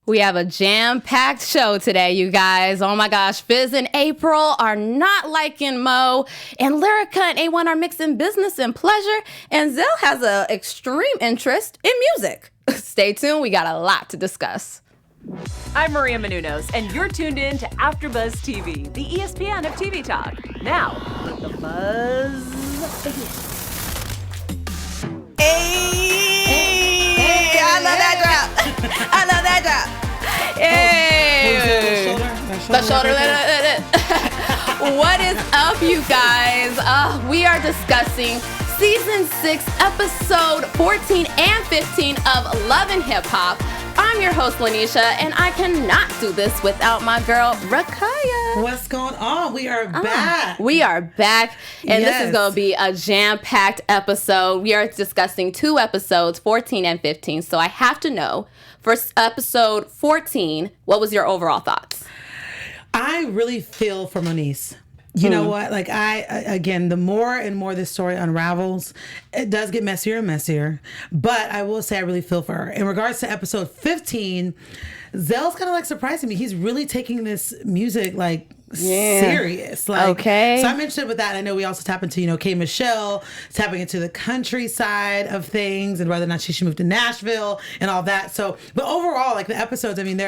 We have a jam-packed show today, you guys. Oh my gosh, Fizz and Apryl are not liking Mo, and Lyrica and A1 are mixing business and pleasure, and Zell has an extreme interest in music. Stay tuned, we got a lot to discuss. I'm Maria Menounos, and you're tuned in to AfterBuzz TV, the ESPN of TV talk. Now, let the buzz begin. Hey, I love that drop. I love that drop. Hey. The shoulder. What is up, you guys? We are discussing Season 6, Episode 14 and 15 of Love and Hip Hop. I'm your host, Lanisha, and I cannot do this without my girl, Rikayah. What's going on? We are back. We are back, and This is going to be a jam-packed episode. We are discussing 2 episodes, 14 and 15, so I have to know, for episode 14, what was your overall thoughts? I really feel for Moniece. You know what? Like, again, the more and more this story unravels, it does get messier and messier. But I will say I really feel for her. In regards to episode 15, Zell's kind of like surprising me. He's really taking this music like serious. Like, okay. So I'm interested with that. I know we also tap into, K. Michelle, tapping into the countryside of things and whether or not she should move to Nashville and all that. So, but overall, like the episodes, I mean,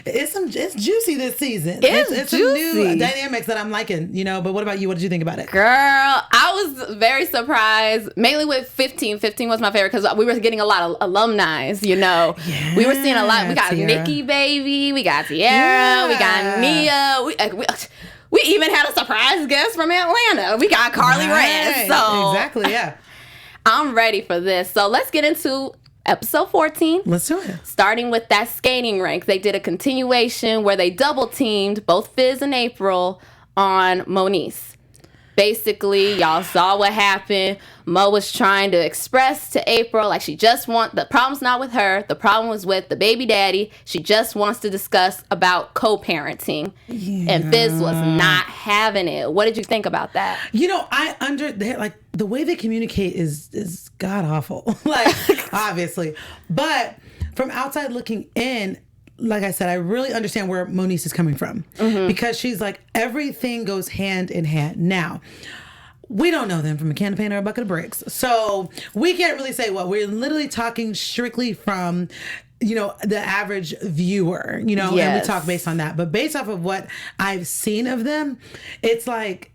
it's juicy this season. It's some new dynamics that I'm liking, But what about you? What did you think about it? Girl, I was very surprised, mainly with 15. 15 was my favorite because we were getting a lot of alumni, Yeah, we were seeing a lot. We got Tiara. Nikki, baby. We got Tiara. We got Nia. We even had a surprise guest from Atlanta. We got Karlie Redd. So exactly, yeah. I'm ready for this. So let's get into episode 14. Let's do it. Starting with that skating rink. They did a continuation where they double teamed both Fizz and Apryl on Moniece. Basically, y'all saw what happened. Mo was trying to express to Apryl, like the problem's not with her. The problem was with the baby daddy. She just wants to discuss about co-parenting. Yeah. And Fizz was not having it. What did you think about that? The way they communicate is god awful. Obviously. But from outside looking in, like I said, I really understand where Moniece is coming from because she's like, everything goes hand in hand. Now, we don't know them from a can of paint or a bucket of bricks. So we can't really say what. We're literally talking strictly from, the average viewer, and we talk based on that. But based off of what I've seen of them, it's like,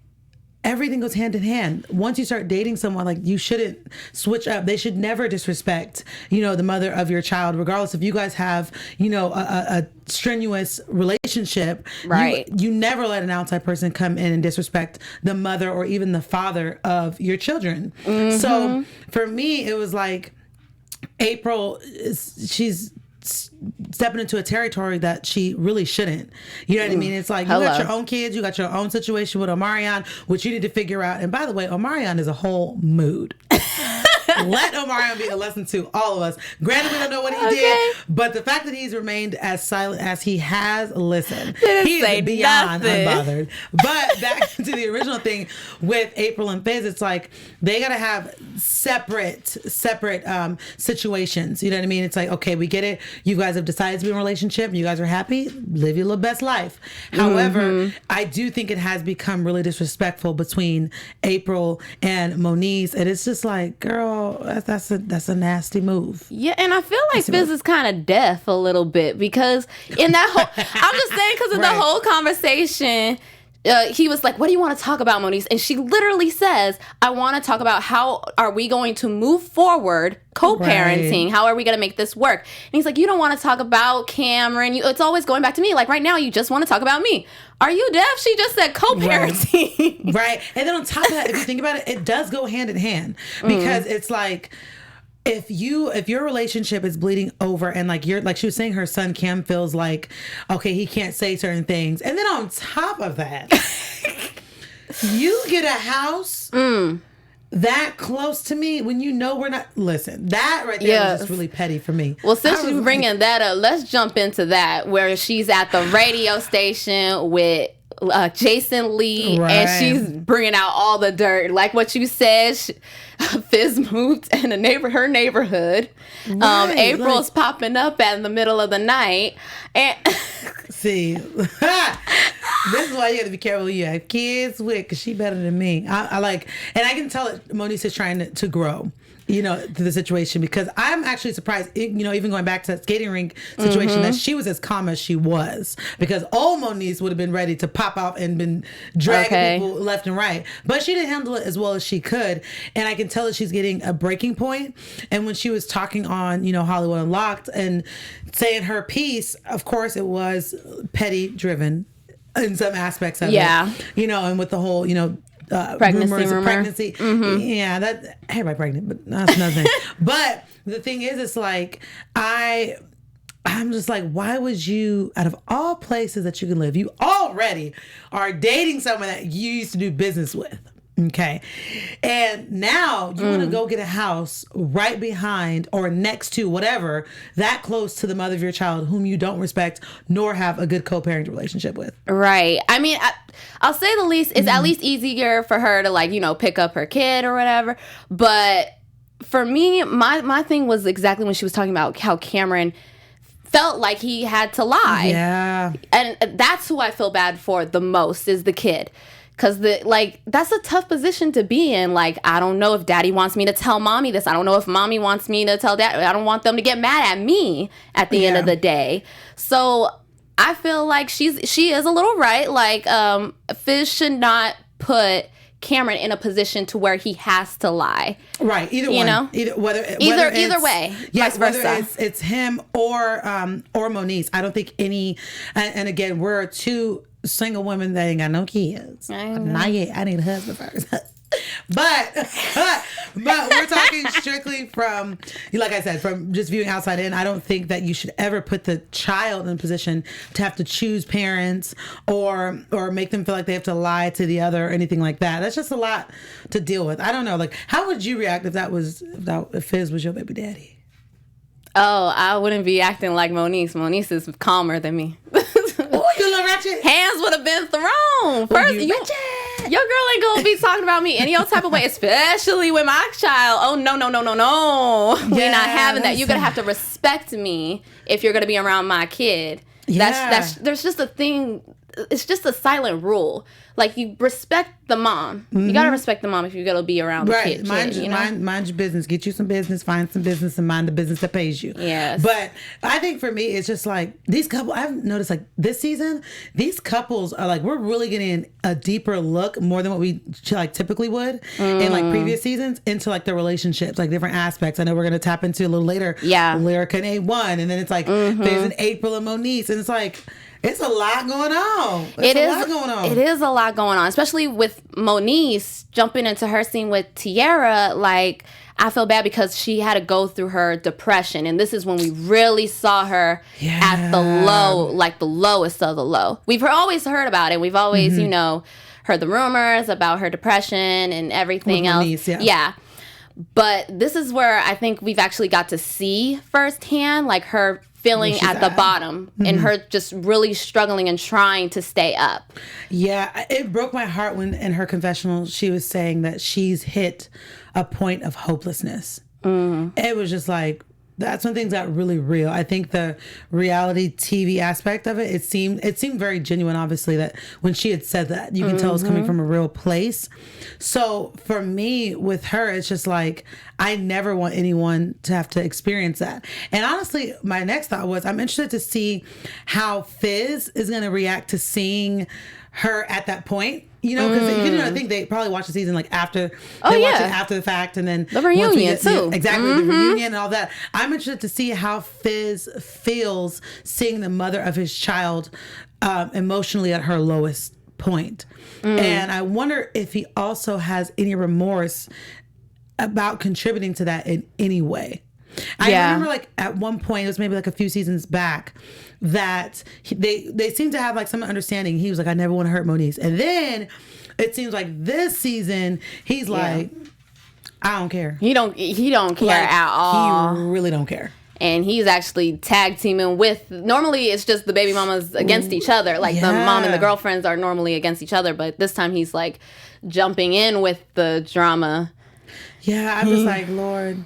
everything goes hand in hand. Once you start dating someone, like, you shouldn't switch up. They should never disrespect, the mother of your child, regardless if you guys have, a strenuous relationship. Right. You never let an outside person come in and disrespect the mother or even the father of your children. Mm-hmm. So for me, it was like Apryl, she's stepping into a territory that she really shouldn't. You know what I mean? It's like, you got your own kids, you got your own situation with Omarion, which you need to figure out. And by the way, Omarion is a whole mood. Let Omarion be a lesson to all of us. Granted, we don't know what he did, but the fact that he's remained as silent as he has, listen, he is beyond unbothered. But back to the original thing with Apryl and Fizz, it's like they gotta have separate situations. You know what I mean? It's like, okay, we get it. You guys have decided to be in a relationship. You guys are happy. Live your little best life. However, I do think it has become really disrespectful between Apryl and Moniece, and it's just like, girl, that's a nasty move. Yeah, and I feel like Fizz is kind of deaf a little bit because in that whole, I'm just saying because of the whole conversation, he was like, what do you want to talk about, Moniece? And she literally says, I want to talk about how are we going to move forward co-parenting? Right. How are we going to make this work? And he's like, you don't want to talk about Cameron. It's always going back to me. Like right now, you just want to talk about me. Are you deaf? She just said co-parenting. Right. And then on top of that, if you think about it, it does go hand in hand because it's like, if your relationship is bleeding over and like she was saying her son Cam feels like, okay, he can't say certain things. And then on top of that, you get a house that close to me when we're not, listen, that right there was just really petty for me. Well, since you're bringing that up, let's jump into that where she's at the radio station with Jason Lee, Right. and she's bringing out all the dirt. Like what you said, Fizz moved in her neighborhood. Right, April's popping up in the middle of the night. And See, this is why you got to be careful who you have kids with, because she better than me. I like, and I can tell that Moniece is trying to grow, to the situation, because I'm actually surprised, even going back to that skating rink situation, that she was as calm as she was, because old Moniece would have been ready to pop out and been dragging people left and right, but she didn't handle it as well as she could, and I can tell that she's getting a breaking point. And when she was talking on, Hollywood Unlocked and saying her piece, of course it was petty driven in some aspects of it, and with the whole, pregnancy. Mm-hmm. Yeah, that everybody pregnant, but that's nothing. But the thing is, it's like I'm just like, why would you, out of all places that you can live, you already are dating someone that you used to do business with. Okay. And now you want to go get a house right behind or next to whatever, that close to the mother of your child, whom you don't respect nor have a good co-parenting relationship with. Right. I mean, I'll say the least, it's at least easier for her to pick up her kid or whatever. But for me, my thing was exactly when she was talking about how Cameron felt like he had to lie. Yeah. And that's who I feel bad for the most, is the kid. Because that's a tough position to be in. Like, I don't know if daddy wants me to tell mommy this. I don't know if mommy wants me to tell dad. I don't want them to get mad at me at the end of the day. So I feel like she is a little right. Like, Fizz should not put Cameron in a position to where he has to lie. Right. Either one. Either way. Yes, vice whether versa. it's him or Moniece. I don't think any. And again, we're two single women that ain't got no kids. Not yet. I need a husband first. But we're talking strictly from, like I said, from just viewing outside in. I don't think that you should ever put the child in a position to have to choose parents or make them feel like they have to lie to the other or anything like that. That's just a lot to deal with. I don't know. Like, how would you react if Fizz was your baby daddy? Oh, I wouldn't be acting like Moniece. Moniece is calmer than me. Oh, you little ratchet. Hands would have been thrown. First, your girl ain't gonna be talking about me any old type of way, especially with my child. Oh, no. We're not having that. You're gonna have to respect me if you're gonna be around my kid. Yeah. There's just a thing. It's just a silent rule. Like, you respect the mom. Mm-hmm. You gotta respect the mom if you're gonna be around the kid. Mind your business. Get you some business. Find some business and mind the business that pays you. Yes. But I think for me, it's just like these couples. I've noticed like this season, these couples are like, we're really getting a deeper look, more than what we like typically would in like previous seasons, into like their relationships, like different aspects. I know we're gonna tap into a little later. Yeah. Lyrica and A1, and then it's like there's an Apryl and Moniece, and it's like, it's a lot going on. It is a lot going on, especially with Moniece jumping into her scene with Tiara. Like, I feel bad because she had to go through her depression, and this is when we really saw her at the low, like the lowest of the low. We've always heard about it. We've always, heard the rumors about her depression and everything else. Moniece, yeah. But this is where I think we've actually got to see firsthand, like, her feeling at the bottom and her just really struggling and trying to stay up. Yeah, it broke my heart when in her confessional she was saying that she's hit a point of hopelessness. It was just like, that's when things got really real. I think the reality TV aspect of it seemed very genuine, obviously, that when she had said that, you can tell it's coming from a real place. So for me, with her, it's just like, I never want anyone to have to experience that. And honestly, my next thought was, I'm interested to see how Fizz is going to react to seeing her at that point. Because I think they probably watch the season like after watch it after the fact, and then the reunion too. Exactly, the reunion and all that. I'm interested to see how Fizz feels seeing the mother of his child emotionally at her lowest point, and I wonder if he also has any remorse about contributing to that in any way. I remember like at one point, it was maybe like a few seasons back, that they seemed to have like some understanding. He was like, I never want to hurt Moniece. And then it seems like this season, he's like, I don't care. He don't care at all. He really don't care. and he's actually tag teaming with. Normally, it's just the baby mamas against each other. Like the mom and the girlfriends are normally against each other, but this time he's like jumping in with the drama. Yeah, I'm just like, Lord,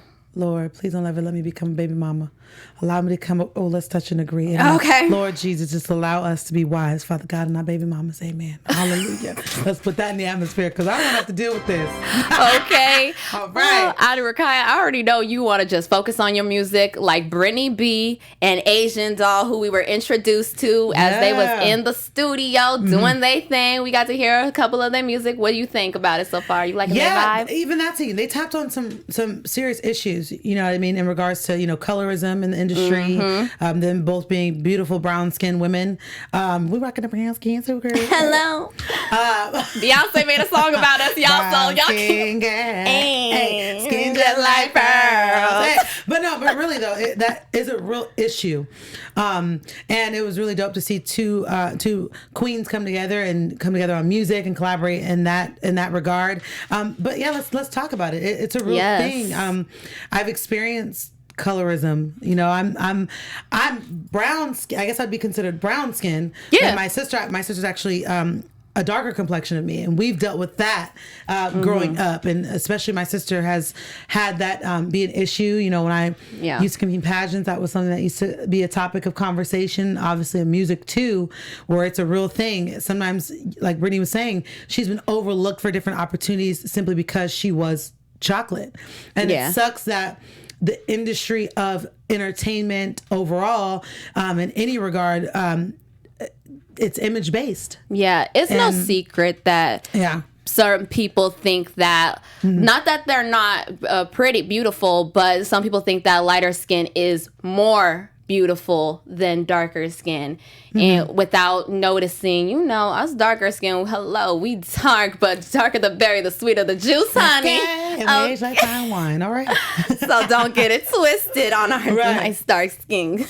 please don't ever let me become a baby mama. Allow me to come up. Oh, let's touch and agree. And okay. Lord Jesus, just allow us to be wise. Father God and our baby mamas. Amen. Hallelujah. Let's put that in the atmosphere because I don't have to deal with this. Okay. All right. Rikayah, I already know you want to just focus on your music like Brittany B and Asian Doll, who we were introduced to as they was in the studio doing their thing. We got to hear a couple of their music. What do you think about it so far? You liking their vibe? Even that team. They tapped on some serious issues, you know what I mean, in regards to, colorism in the industry, them both being beautiful brown-skinned women. We rocking the brown skin so great. Hello. Beyonce made a song about us, y'all, so y'all can skin just like pearls. But really though, that is a real issue. And it was really dope to see two queens come together on music and collaborate in that regard. But yeah, let's talk about it. It's a real thing. I've experienced colorism. I'm brown skin. I guess I'd be considered brown skin. Yeah. And my sister's actually a darker complexion of me, and we've dealt with that growing up, and especially my sister has had that be an issue. When I used to compete in pageants, that was something that used to be a topic of conversation. Obviously, in music too, where it's a real thing. Sometimes, like Brittany was saying, she's been overlooked for different opportunities simply because she was chocolate, and it sucks that the industry of entertainment overall, in any regard, it's image based. Yeah, it's no secret that certain people think that, not that they're not pretty, beautiful, but some people think that lighter skin is more beautiful than darker skin. And without noticing, us darker skin, we dark, but darker the berry, the sweeter the juice, honey. Okay. Age like fine wine, all right? So don't get it twisted on our nice dark skin.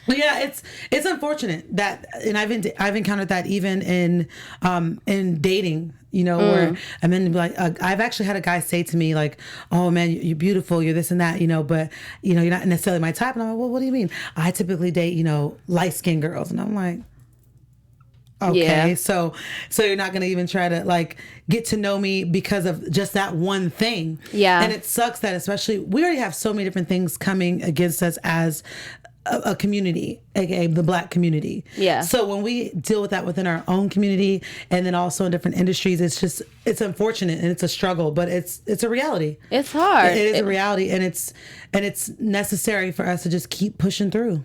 Yeah, it's unfortunate that, and I've encountered that even in dating, where and then like I've actually had a guy say to me like, "Oh man, you're beautiful, you're this and that, but you're not necessarily my type." And I'm like, "Well, what do you mean? I typically date light skinned girls," and I'm like, okay, so you're not gonna even try to like get to know me because of just that one thing. Yeah, and it sucks that especially we already have so many different things coming against us as a community, aka the Black community. Yeah. So when we deal with that within our own community and then also in different industries, it's unfortunate and it's a struggle, but it's a reality. It's hard. It is a reality, and it's necessary for us to just keep pushing through.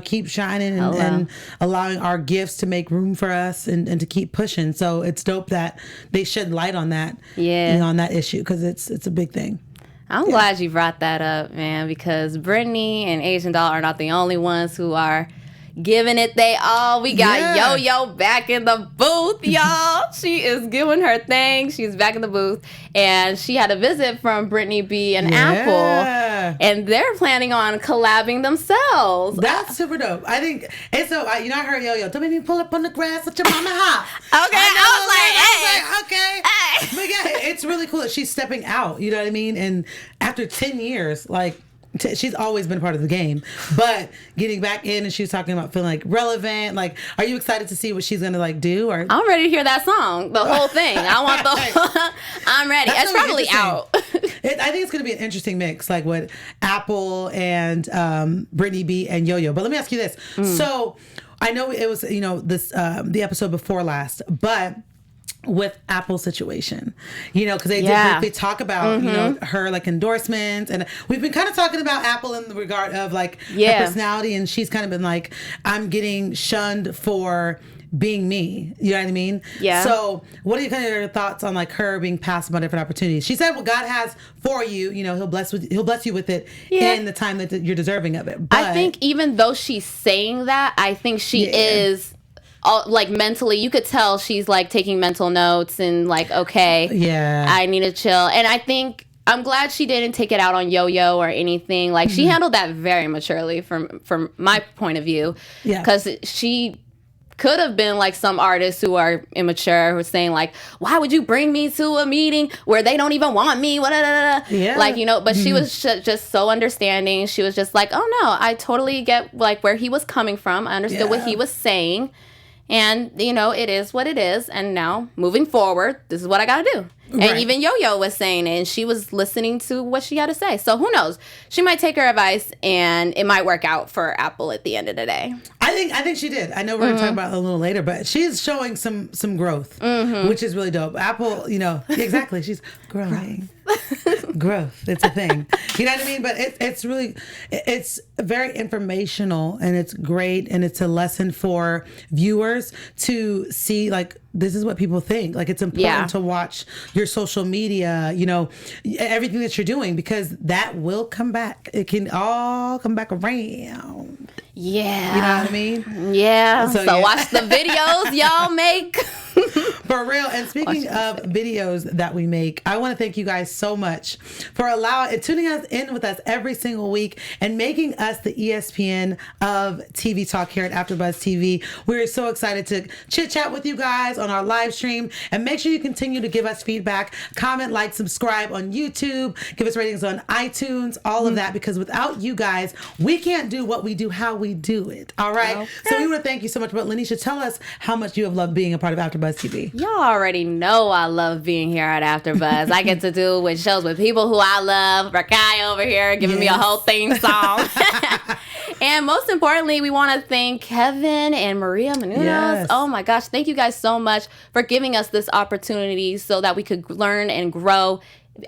Keep shining and allowing our gifts to make room for us and to keep pushing. So it's dope that they shed light on that. Yeah. On that issue, because it's a big thing. I'm glad you brought that up, man, because Brittany and Asian Doll are not the only ones who are giving it they all. We got Yo-Yo back in the booth, y'all. She is giving her thing. She's back in the booth. And she had a visit from Brittany B and Apple. And they're planning on collabing themselves. That's super dope. I think it's so, I heard Yo-Yo, don't make me pull up on the grass with your mama hop. Okay, I was like, okay. Hey. But yeah, it's really cool that she's stepping out, you know what I mean? And after 10 years, like, she's always been part of the game, but getting back in, and she was talking about feeling like relevant. Like, are you excited to see what she's gonna like do? Or I'm ready to hear that song, the whole thing. I want the. I'm ready. It's probably out. I think it's gonna be an interesting mix, like with Apple and Brittany B and Yo-Yo. But let me ask you this. So I know it was this the episode before last, but with Apple's situation, because they did briefly talk about her like endorsements, and we've been kind of talking about Apple in the regard of like her personality, and she's kind of been like, I'm getting shunned for being me, you know what I mean? Yeah. So what are your thoughts on like her being passed on different opportunities? She said what God has for you, he'll bless you with it in the time that you're deserving of it. But I think even though she's saying that, I think she is like mentally, you could tell she's like taking mental notes and like, okay, I need to chill. And I think I'm glad she didn't take it out on Yo-Yo or anything. Like she handled that very maturely from my point of view. Yeah. Because she could have been like some artists who are immature who are saying like, why would you bring me to a meeting where they don't even want me? Yeah. Like, but she was just so understanding. She was just like, oh no, I totally get like where he was coming from. I understood what he was saying. And, it is what it is. And now moving forward, this is what I got to do. Right. And even Yo-Yo was saying it, and she was listening to what she had to say. So who knows? She might take her advice, and it might work out for Apple at the end of the day. I think she did. I know we're going to talk about it a little later, but she's showing some growth, which is really dope. Apple, exactly. She's growing. Growth. It's a thing. You know what I mean? But it's very informational, and it's great, and it's a lesson for viewers to see, like, this is what people think. Like, it's important to watch your social media, everything that you're doing, because that will come back. It can all come back around. Yeah. You know what I mean? Yeah. So watch the videos y'all make. For real. And speaking of videos that we make, I want to thank you guys so much for tuning us in with us every single week and making us the ESPN of TV talk here at AfterBuzz TV. We're so excited to chit chat with you guys on our live stream, and make sure you continue to give us feedback, comment, like, subscribe on YouTube, give us ratings on iTunes, all of that, because without you guys, we can't do what we do, how we do it. All right. Okay. So we want to thank you so much. But Lanisha, tell us how much you have loved being a part of AfterBuzz TV. Y'all already know I love being here at AfterBuzz. I get to do with shows with people who I love. Rikayah over here giving me a whole theme song. And most importantly, we want to thank Kevin and Maria Menounos. Yes. Oh my gosh, thank you guys so much for giving us this opportunity so that we could learn and grow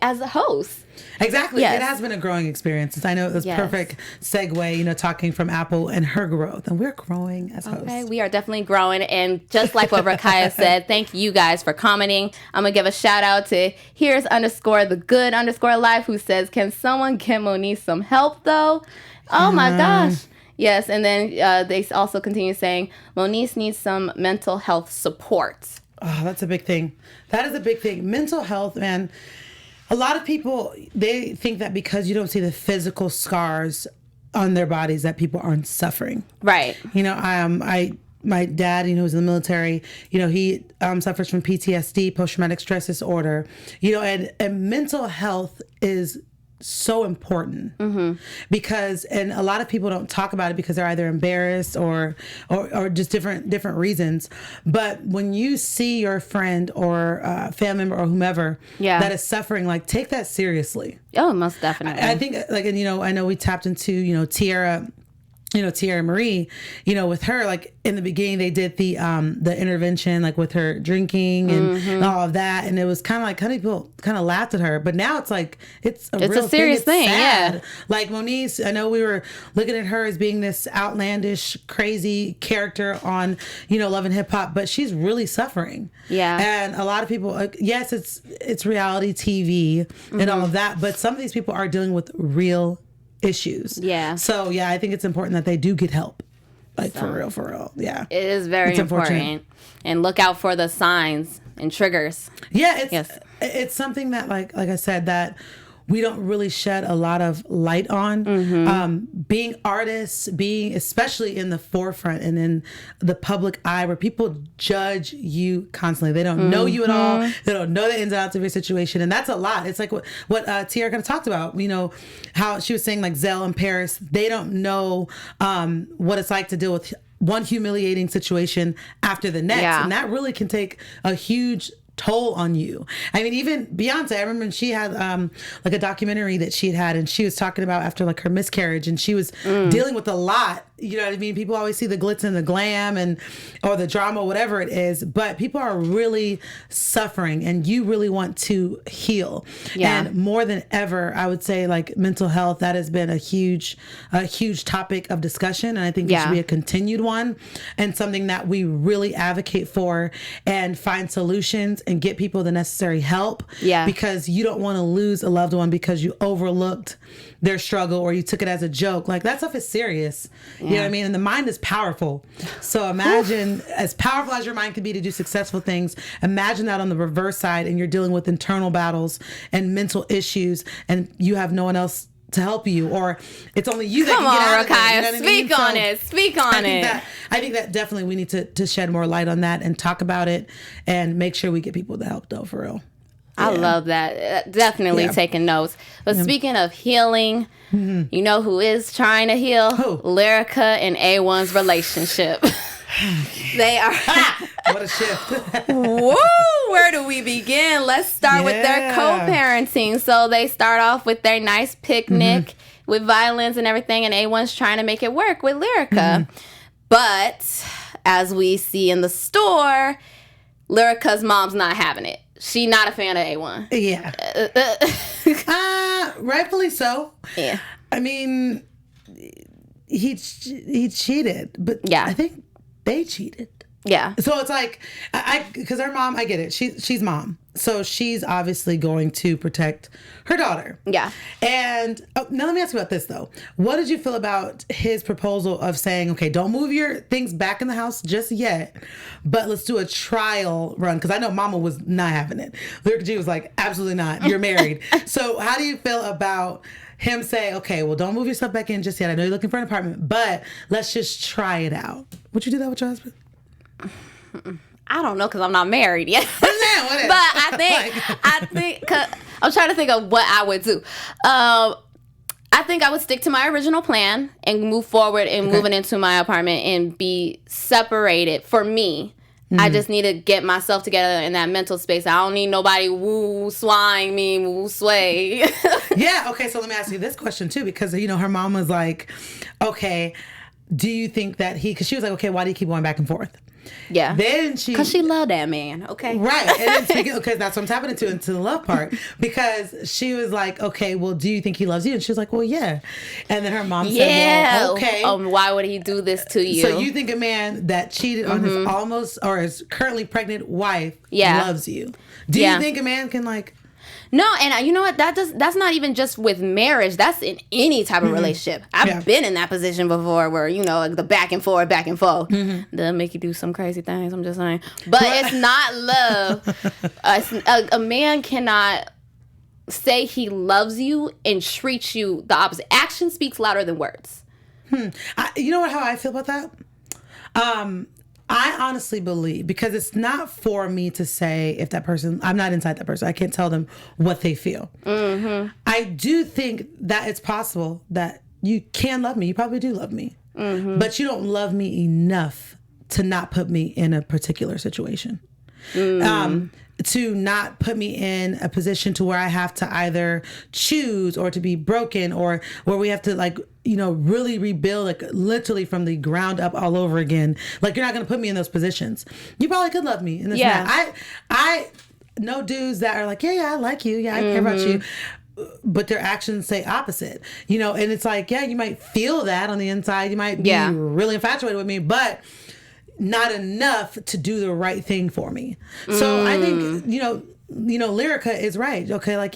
as a host. Exactly. Yes. It has been a growing experience. I know it was perfect segue, talking from Apple and her growth. And we're growing as hosts. Okay, we are definitely growing. And just like what Rikayah said, thank you guys for commenting. I'm going to give a shout out to here's _ the good _ life, who says, can someone get Moniece some help though? Oh my gosh. Yes. And then they also continue saying, Moniece needs some mental health support. Oh, that's a big thing. That is a big thing. Mental health, man. A lot of people, they think that because you don't see the physical scars on their bodies that people aren't suffering. Right. My dad, who's in the military, he suffers from PTSD, post-traumatic stress disorder, and mental health is so important because, and a lot of people don't talk about it because they're either embarrassed or just different reasons. But when you see your friend or family member or whomever that is suffering, like, take that seriously. Oh, most definitely. I think, like, and I know we tapped into Tiara Marie, with her, like, in the beginning they did the intervention, like, with her drinking and all of that, and it was kind of people kind of laughed at her, but now it's like it's a serious thing. Yeah, like Moniece, I know we were looking at her as being this outlandish, crazy character on Love and Hip Hop, but she's really suffering. Yeah, and a lot of people, yes, it's reality TV and all of that, but some of these people are dealing with real issues. Yeah. So I think it's important that they do get help. Like, for real. Yeah. It is very important. And look out for the signs and triggers. Yeah, it's something that like I said, that we don't really shed a lot of light on. Being artists, being especially in the forefront and in the public eye, where people judge you constantly. They don't know you at all. They don't know the ins and outs of your situation. And that's a lot. It's like what Tiara kind of talked about, how she was saying, like, Zell and Paris, they don't know what it's like to deal with one humiliating situation after the next. Yeah. And that really can take a huge toll on you. I mean, even Beyonce, I remember when she had like a documentary that she had, and she was talking about after, like, her miscarriage, and she was dealing with a lot. You know what I mean? People always see the glitz and the glam or the drama, whatever it is, but people are really suffering, and you really want to heal. Yeah. And more than ever, I would say, like, mental health, that has been a huge topic of discussion. And I think it should be a continued one, and something that we really advocate for and find solutions and get people the necessary help. Yeah. Because you don't want to lose a loved one because you overlooked their struggle or you took it as a joke. Like, that stuff is serious. Yeah. You know what I mean? And the mind is powerful. So imagine, as powerful as your mind can be to do successful things, imagine that on the reverse side, and you're dealing with internal battles and mental issues, and you have no one else to help you, or it's only you that Come can get on, out of it. Rikayah, You know what I speak mean? on So it. Speak on it. I think that definitely we need to shed more light on that and talk about it and make sure we get people the help though, for real. I love that. Definitely taking notes. But speaking of healing, you know who is trying to heal? Who? Lyrica and A1's relationship. They are. What a shift. Woo! Where do we begin? Let's start with their co-parenting. So they start off with their nice picnic with violins and everything, and A1's trying to make it work with Lyrica. But as we see in the store, Lyrica's mom's not having it. She not a fan of A1. Yeah. Rightfully so. Yeah. I mean, he cheated, but Yeah. I think they cheated. Yeah. So it's like, because her mom, I get it. She's mom. So she's obviously going to protect her daughter. Yeah. And now let me ask you about this, though. What did you feel about his proposal of saying, okay, don't move your things back in the house just yet, but let's do a trial run? Because I know Mama was not having it. Lyrica G was like, absolutely not. You're married. So how do you feel about him saying, okay, well, don't move your stuff back in just yet. I know you're looking for an apartment, but let's just try it out. Would you do that with your husband? I don't know because I'm not married yet. But I think, cause I'm trying to think of what I would do. I think I would stick to my original plan and move forward and moving into my apartment and be separated. For me, I just need to get myself together in that mental space. I don't need nobody woo-swaying me, woo-sway. Yeah, okay, so let me ask you this question too, because, her mom was like, okay, do you think that because she was like, okay, why do you keep going back and forth? Yeah. Then because she loved that man, okay? Right. And then speaking, okay, that's what I'm tapping into the love part. Because she was like, okay, well, do you think he loves you? And she was like, well, yeah. And then her mom said, well, okay. Why would he do this to you? So you think a man that cheated on his almost or his currently pregnant wife loves you? Do you think a man can No, and you know what? That's not even just with marriage. That's in any type of relationship. I've been in that position before where, like the back and forth. They'll make you do some crazy things, I'm just saying. But it's not love. A man cannot say he loves you and treat you the opposite. Action speaks louder than words. You know how I feel about that? I honestly believe, because it's not for me to say if that person, I'm not inside that person. I can't tell them what they feel. I do think that it's possible that you can love me. You probably do love me. But you don't love me enough to not put me in a particular situation. To not put me in a position to where I have to either choose or to be broken, or where we have to really rebuild literally from the ground up all over again. You're not going to put me in those positions. You probably could love me in this. Yeah. I know dudes that are like, yeah, I like you. Yeah, I care about you. But their actions say opposite, and it's like, yeah, you might feel that on the inside. You might be really infatuated with me, but not enough to do the right thing for me. So I think, Lyrica is right. Okay, I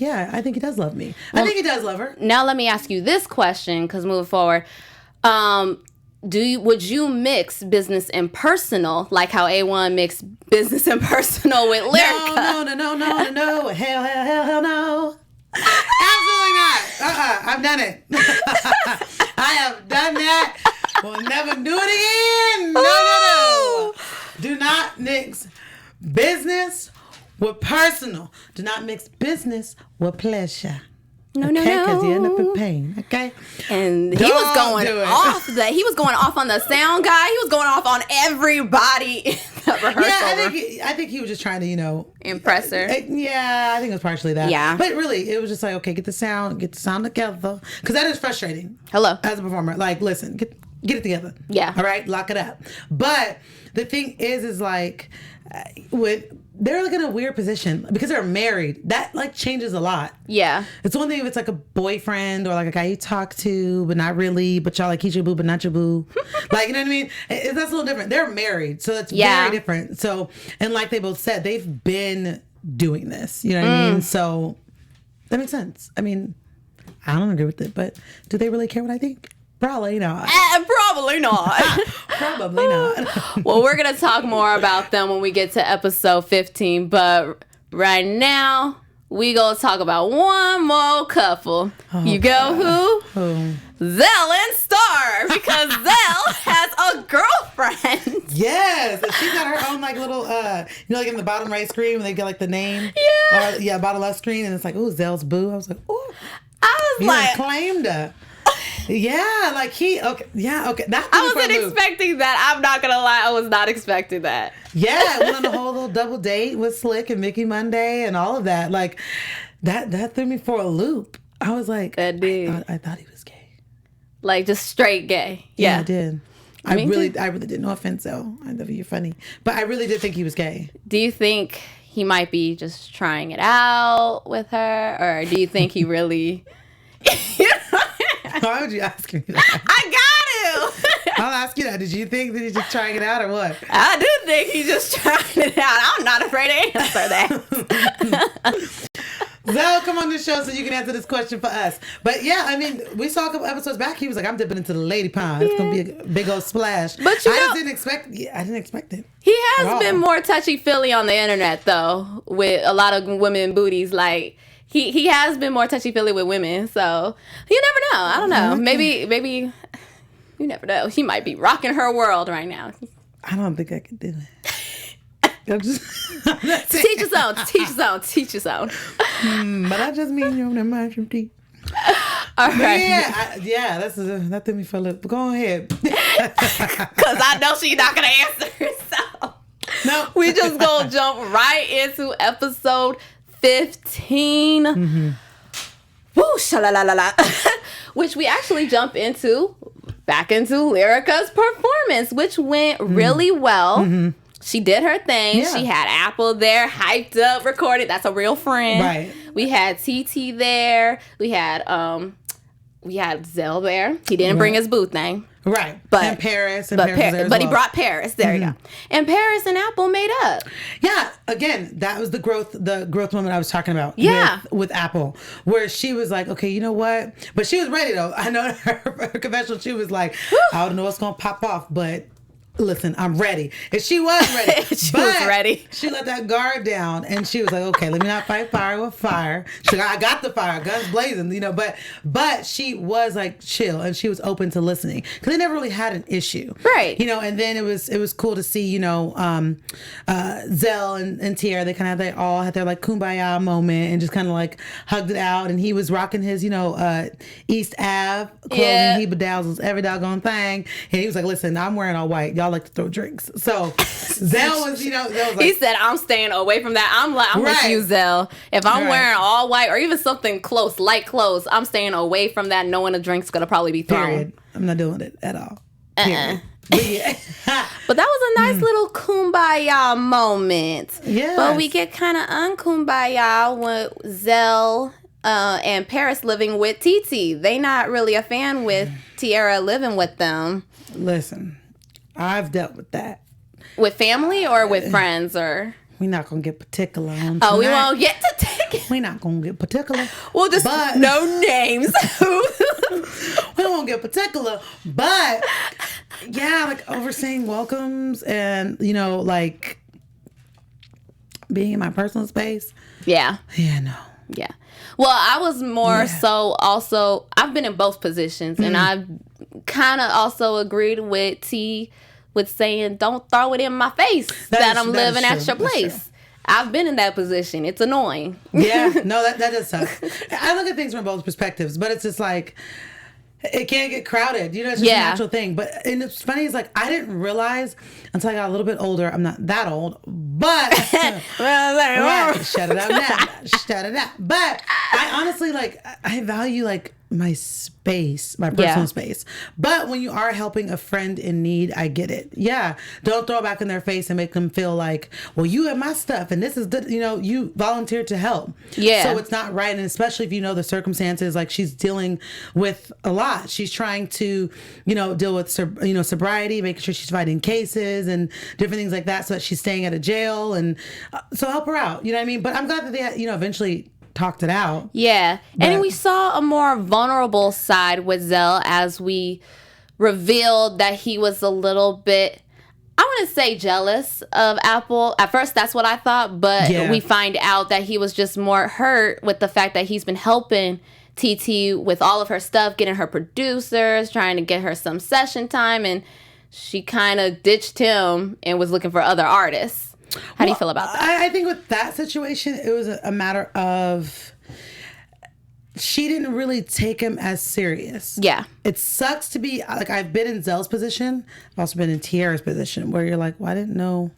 think he does love me. I think he does love her. Now let me ask you this question, because moving forward, would you mix business and personal, like how A1 mixed business and personal with Lyrica? No. Hell no. Absolutely not. I've done it. I have done that. We'll never do it again. No. Do not mix business with personal. Do not mix business with pleasure. No. Because you end up in pain. Okay. And he was going off. He was going off on the sound guy. He was going off on everybody in the rehearsal. Yeah, I think he was just trying to, impress her. I think it was partially that. Yeah. But really, it was just like, okay, get the sound together. Because that is frustrating. Hello. As a performer. Listen, get it together. Yeah. All right? Lock it up. But the thing is they're in a weird position because they're married. That changes a lot. Yeah. It's one thing if it's a boyfriend or a guy you talk to, but not really, but y'all he's your boo, but not your boo. You know what I mean? That's a little different. They're married, so it's very different. So, and like they both said, they've been doing this. You know what I mean? So that makes sense. I mean, I don't agree with it, but do they really care what I think? Probably not. Probably not. Probably not. Well, we're going to talk more about them when we get to episode 15. But right now, we gonna talk about one more couple. You go who? Zell and Star, because Zell has a girlfriend. Yes, she's got her own like little, like in the bottom right screen when they get like the name. Yeah. Or, bottom left screen, and it's like, ooh, Zell's boo. I was like, ooh. I was like, claimed her. Yeah, like okay. I wasn't expecting that. I'm not gonna lie, I was not expecting that. Yeah, went on a whole little double date with Slick and Mickey Monday and all of that. Like that threw me for a loop. I was like, I thought he was gay. Like just straight gay. Yeah, I did. I really did. No offense, though. I love you. You're funny, but I really did think he was gay. Do you think he might be just trying it out with her, or do you think he really? Why would you ask me that? I got to. I'll ask you that. Did you think that he's just trying it out or what? I did think he's just trying it out. I'm not afraid to answer that. Zell, come on this show so you can answer this question for us. But yeah, I mean, we saw a couple episodes back. He was like, I'm dipping into the lady pond. It's going to be a big old splash. But I didn't expect it. He has been more touchy-feely on the internet, though, with a lot of women booties. Like, he has been more touchy-feely with women. So, you never know. I don't know. Maybe, you never know. He might be rocking her world right now. I don't think I could do it. Teach his own. But I just mean you on that mushroom tea. All right. That threw me for a little. Go ahead. Because I know she's not going to answer herself. No. We just going to jump right into episode 15. Mm-hmm. Woo, sha-la-la-la-la. Which we actually jump back into Lyrica's performance, which went really well. Mm-hmm. She did her thing. Yeah. She had Apple there, hyped up, recorded. That's a real friend. Right. We had TT there. We had Zell there. He didn't bring his boo thing. Right. And Paris. But he brought Paris. There you go. And Paris and Apple made up. Yeah. Again, that was the growth moment I was talking about. Yeah. With Apple, where she was like, okay, you know what? But she was ready though. I know her confessional. She was like, I don't know what's gonna pop off, but. Listen, I'm ready. And she was ready. She was ready. She let that guard down and she was like, okay, let me not fight fire with fire. She's like, I got the fire, guns blazing, but she was like chill and she was open to listening because they never really had an issue. Right. And then it was cool to see, Zell and Tierra, they all had their like kumbaya moment and just kind of like hugged it out. And he was rocking his, East Ave clothing. Yeah. He bedazzles every doggone thing. And he was like, listen, I'm wearing all white. Y'all like to throw drinks. So Zell was, like, he said, I'm staying away from that. I'm with you, Zell. If I'm wearing all white or even something close, light clothes, I'm staying away from that knowing a drink's going to probably be thrown. Period. I'm not doing it at all. Period. But, yeah. But that was a nice little kumbaya moment. Yeah. But we get kind of unkumbaya with Zell and Paris living with TT. They not really a fan with Tierra living with them. Listen. I've dealt with that. With family or with friends or? We're not going to get particular on tonight. Oh, we won't get to take it. We're not going to get particular. We'll just no names. We won't get particular. But, yeah, like overseeing welcomes and, like being in my personal space. Yeah. Yeah, no. Yeah. Well, I was more so also, I've been in both positions and I've kind of also agreed with T with saying, don't throw it in my face that I'm living at your place. I've been in that position. It's annoying. Yeah, no, that does suck. I look at things from both perspectives, but it's just like, it can't get crowded. It's just a natural thing. And it's funny, it's like, I didn't realize until I got a little bit older. I'm not that old, but right, shut it up now. Shut it up. But I honestly, I value, my space, my personal space. But when you are helping a friend in need, I get it. Yeah. Don't throw it back in their face and make them feel like, well, you have my stuff and this is the, you volunteered to help. Yeah. So it's not right. And especially if you know the circumstances, like she's dealing with a lot. She's trying to, deal with, sobriety, making sure she's fighting cases and different things like that so that she's staying at a jail. And so help her out. You know what I mean? But I'm glad that they, eventually talked it out. Yeah. And we saw a more vulnerable side with Zell as we revealed that he was a little bit, I wouldn't say jealous of Apryl. At first, that's what I thought, but we find out that he was just more hurt with the fact that he's been helping TT with all of her stuff, getting her producers, trying to get her some session time, and she kind of ditched him and was looking for other artists. How do you feel about that? I think with that situation, it was a matter of she didn't really take him as serious. Yeah. It sucks to be, like, I've been in Zell's position. I've also been in Tiara's position where you're like, well, I didn't know.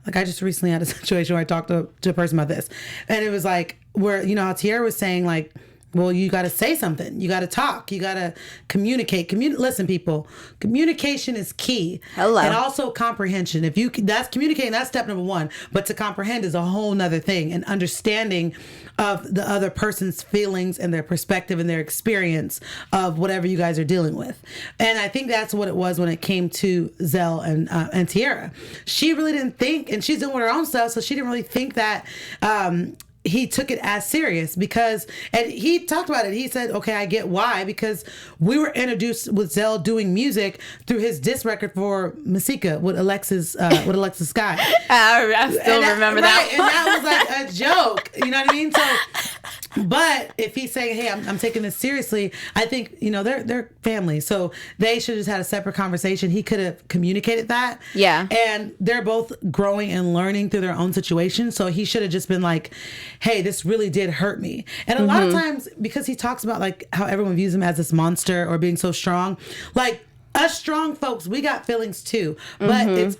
Like, I just recently had a situation where I talked to a person about this. And it was like, where, you know, how Tiara was saying, like, well, you got to say something. You got to talk. You got to communicate. Listen, people, communication is key. Hello. And also comprehension. That's communicating, that's step number one. But to comprehend is a whole nother thing. And understanding of the other person's feelings and their perspective and their experience of whatever you guys are dealing with. And I think that's what it was when it came to Zell and Tiara. She really didn't think, and she's doing her own stuff, so she didn't really think that he took it as serious because, and he talked about it. He said, okay, I get why, because we were introduced with Zell doing music through his diss record for Masika with Alexis Sky. I still remember that. Right, and that was like a joke. You know what I mean? So, but if he's saying, hey, I'm taking this seriously, I think, you know, they're family. So they should have just had a separate conversation. He could have communicated that. Yeah. And they're both growing and learning through their own situation. So he should have just been like, hey, this really did hurt me. And a lot of times, because he talks about like how everyone views him as this monster or being so strong, like us strong folks, we got feelings too. But it's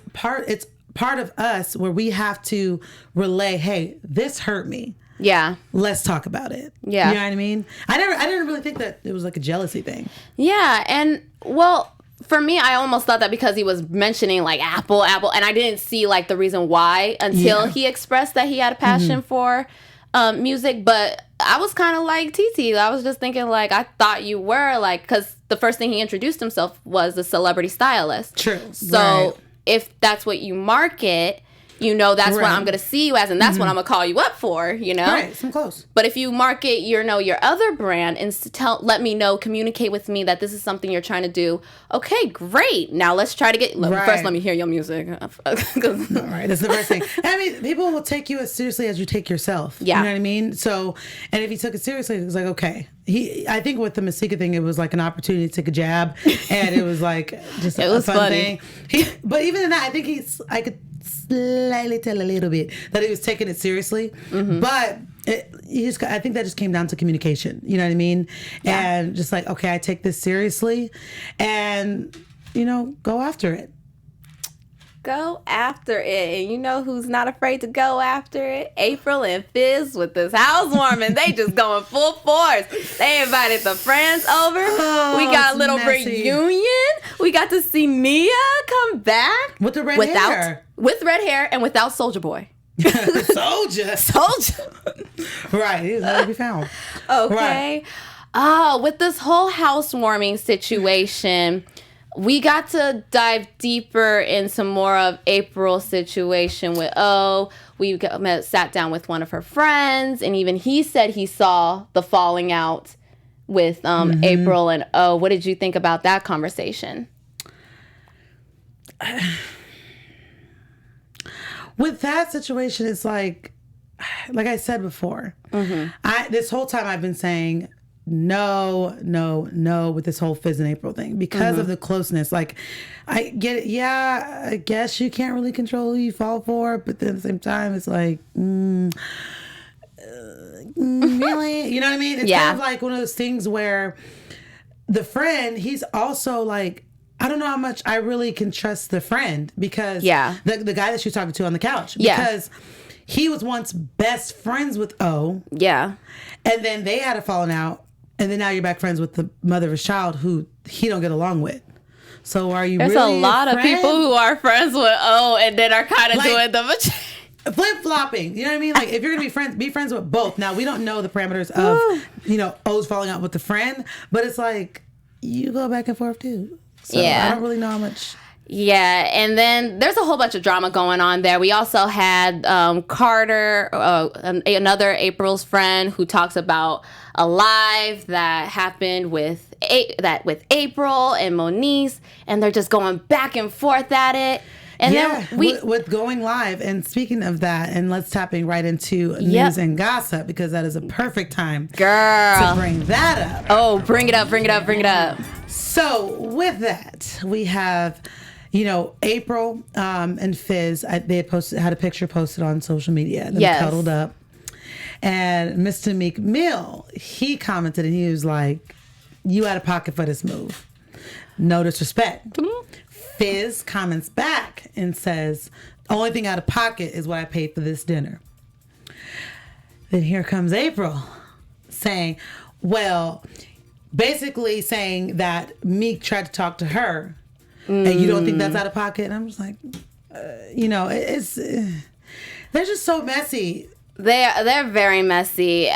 part of us where we have to relay, hey, this hurt me. Yeah. Let's talk about it. Yeah. You know what I mean? I didn't really think that it was like a jealousy thing. Yeah. And well, for me, I almost thought that because he was mentioning like Apryl, and I didn't see like the reason why until he expressed that he had a passion for music. But I was kind of like TT. I was just thinking like, I thought you were like, because the first thing he introduced himself was a celebrity stylist. True. So if that's what you market, you know, that's what I'm going to see you as, and that's what I'm going to call you up for, you know? Right, some close. But if you market your other brand and let me know, communicate with me that this is something you're trying to do, okay, great. Now let's try to first let me hear your music. All right, that's the first thing. I mean, people will take you as seriously as you take yourself. Yeah. You know what I mean? So, and if he took it seriously, it was like, okay. I think with the Masika thing, it was like an opportunity to take a jab, and it was like just a fun funny thing. But even in that, I think I could slightly tell a little bit that he was taking it seriously. But I think that just came down to communication. You know what I mean? Yeah. And just like, okay, I take this seriously, and you know, go after it. Go after it. And you know who's not afraid to go after it? Apryl and Fizz with this housewarming. They just going full force. They invited the friends over. We got a little reunion. We got to see Mia come back. With the red hair. With red hair and without Soulja Boy. Soulja. Right. He was nowhere to be found. Okay. Right. With this whole housewarming situation, we got to dive deeper in some more of Apryl's situation with we sat down with one of her friends, and even he said he saw the falling out with Apryl and what did you think about that conversation? With that situation, it's like I said before, this whole time I've been saying no with this whole Fizz and Apryl thing because of the closeness. Like, I get it. Yeah, I guess you can't really control who you fall for, but then at the same time, it's like, really? You know what I mean? It's kind of like one of those things where the friend, he's also like, I don't know how much I really can trust the friend because the guy that she was talking to on the couch, because he was once best friends with O. Yeah. And then they had a falling out. And then now you're back friends with the mother of his child who he don't get along with. So are you There's really a lot of people who are friends with O and then are kind of like, doing the flip-flopping. You know what I mean? Like, if you're going to be friends with both. Now, we don't know the parameters of, you know, O's falling out with the friend. But it's like, you go back and forth too. So I don't really know how much. Yeah, and then there's a whole bunch of drama going on there. We also had Carter, another Apryl's friend, who talks about a live that happened with Apryl and Moniece, and they're just going back and forth at it. And yeah, then we with going live. And speaking of that, and let's tapping right into news and gossip, because that is a perfect time to bring that up. Oh, bring it up. So with that, we have, Apryl and Fizz. They had a picture posted on social media. Them cuddled up. And Mr. Meek Mill, he commented and he was like, "You out of pocket for this move. No disrespect." Fizz comments back and says, "Only thing out of pocket is what I paid for this dinner." Then here comes Apryl saying, basically saying that Meek tried to talk to her and you don't think that's out of pocket. And I'm just like, they're just so messy. They're very messy.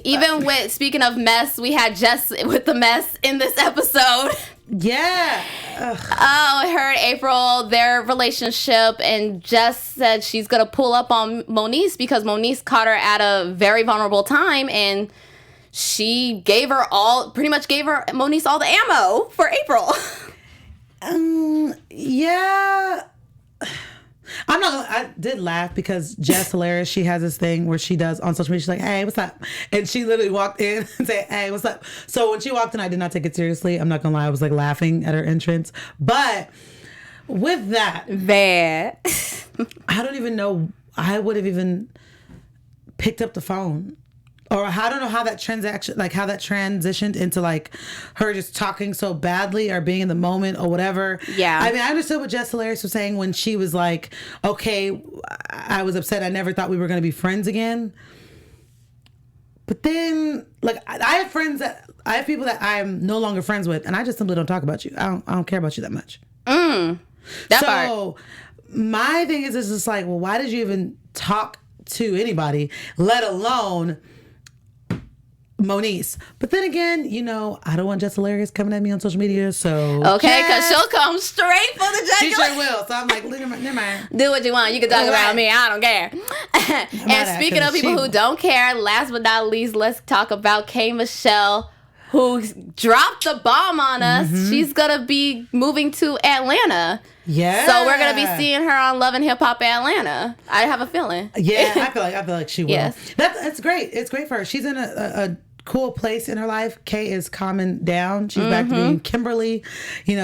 Even with, speaking of mess, we had Jess with the mess in this episode. Yeah. Ugh. Oh, her and Apryl, their relationship, and Jess said she's gonna pull up on Moniece because Moniece caught her at a very vulnerable time, and she pretty much gave Moniece all the ammo for Apryl. Yeah. I did laugh because Jess hilarious. She has this thing where she does on social media. She's like, "Hey, what's up?" And she literally walked in and said, "Hey, what's up?" So when she walked in, I did not take it seriously. I'm not gonna lie, I was like laughing at her entrance. But with that, I don't even know. I would have even picked up the phone. Or I don't know how that transitioned into like her just talking so badly or being in the moment or whatever. Yeah. I mean, I understood what Jess Hilarious was saying when she was like, "Okay, I was upset. I never thought we were going to be friends again." But then, like, I have people that I'm no longer friends with, and I just simply don't talk about you. I don't care about you that much. My thing is just like, well, why did you even talk to anybody, let alone Moniece? But then again, I don't want Jess Hilarious coming at me on social media, so okay, because she'll come straight for the jugular. She sure will. So I'm like, never mind. Do what you want. You can talk about me. I don't care. And speaking of people who don't care, last but not least, let's talk about K. Michelle, who dropped the bomb on us. She's gonna be moving to Atlanta. Yeah. So we're gonna be seeing her on Love and Hip Hop Atlanta. I have a feeling. Yeah, I feel like she will. Yes. That's great. It's great for her. She's in a cool place in her life. Kay is calming down. She's back to being Kimberly.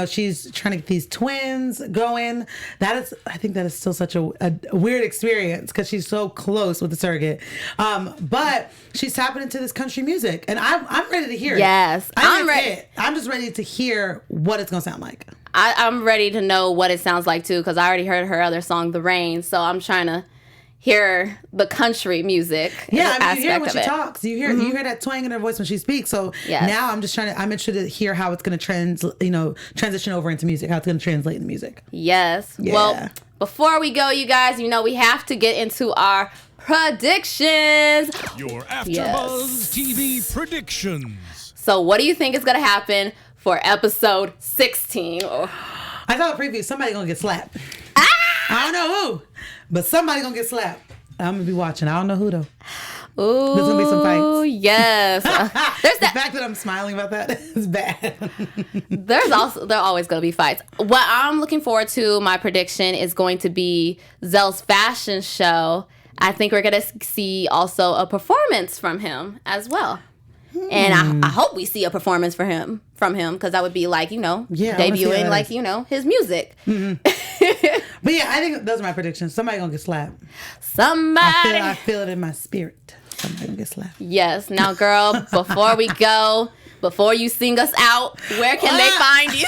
She's trying to get these twins going. I think that is still such a weird experience because she's so close with the surrogate. But she's tapping into this country music, and I'm ready to hear it. Yes, I'm ready. I'm just ready to hear what it's gonna sound like. I'm ready to know what it sounds like too, because I already heard her other song, The Rain. So I'm trying to hear the country music. Yeah, I mean, you hear when she talks. You hear that twang in her voice when she speaks. So now I'm interested to hear how it's going to transition over into music, how it's going to translate into music. Yes. Yeah. Well, before we go, you guys, we have to get into our predictions. Your AfterBuzz TV predictions. So what do you think is going to happen for episode 16? I saw a preview. Somebody going to get slapped. I don't know who, but somebody gonna get slapped. I'm gonna be watching. I don't know who though. Ooh, there's gonna be some fights. Yes. There's the fact that I'm smiling about that is bad. There always gonna be fights. What I'm looking forward to, my prediction is going to be Zell's fashion show. I think we're gonna see also a performance from him as well. And I hope we see a performance from him because that would be like, debuting like, his music. But yeah, I think those are my predictions. Somebody gonna get slapped. I feel it in my spirit. Somebody gonna get slapped. Yes. Now, girl, before you sing us out, where can they find you?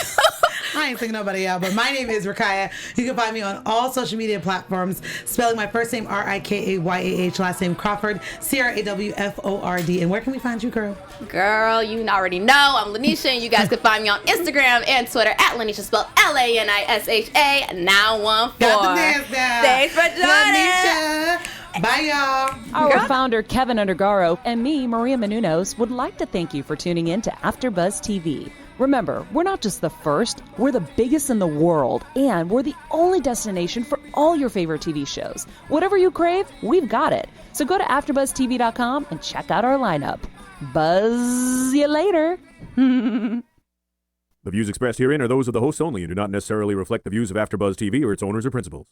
I ain't singing nobody out, but my name is Rikayah. You can find me on all social media platforms, spelling my first name Rikayah, last name Crawford, Crawford. And where can we find you, girl? Girl, you already know. I'm Lanisha, and you guys can find me on Instagram and Twitter at Lanisha, spelled Lanisha, now 14. Got the dance down. Thanks for joining. Lanisha. Bye, y'all. Our founder, Kevin Undergaro, and me, Maria Menounos, would like to thank you for tuning in to AfterBuzz TV. Remember, we're not just the first, we're the biggest in the world, and we're the only destination for all your favorite TV shows. Whatever you crave, we've got it. So go to AfterBuzzTV.com and check out our lineup. Buzz you later. The views expressed herein are those of the hosts only and do not necessarily reflect the views of AfterBuzz TV or its owners or principals.